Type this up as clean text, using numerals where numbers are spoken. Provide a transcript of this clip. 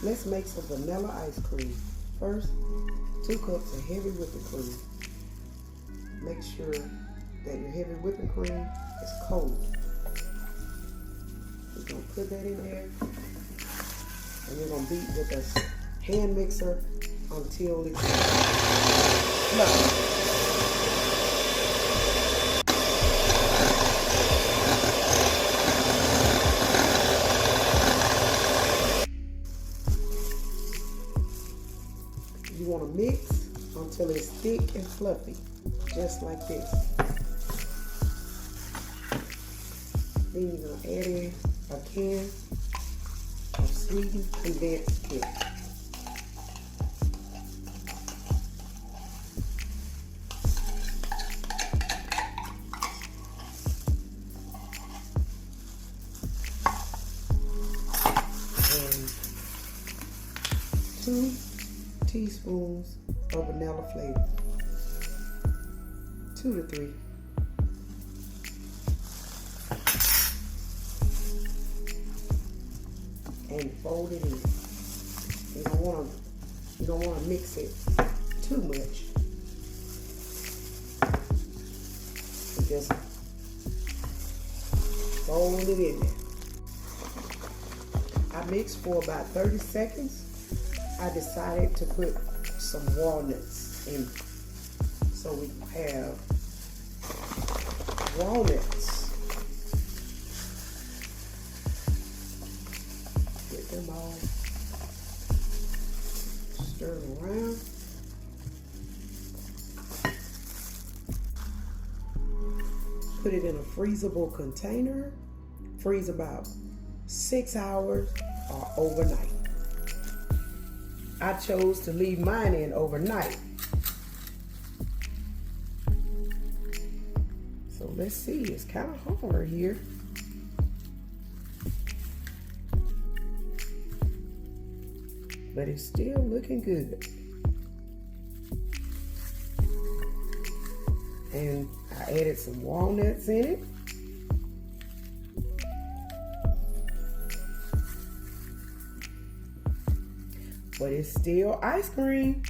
Let's make some vanilla ice cream. First, 2 cups of heavy whipping cream. Make sure that your heavy whipping cream is cold. We're going to put that in there, and we're going to beat with a hand mixer until it's fluffy. You want to mix until it's thick and fluffy, just like this. Then you're going to add in a can of sweetened condensed milk. And 2 teaspoons of vanilla flavor. 2 to 3. And fold it in. You don't want to mix it too much. So just fold it in there. I mixed for about 30 seconds. I decided to put some walnuts in. So we have walnuts. Get them all stirred around. Put it in a freezable container. Freeze about 6 hours or overnight. I chose to leave mine in overnight. So let's see, it's kind of hard here. But it's still looking good. And I added some walnuts in it. But it's still ice cream.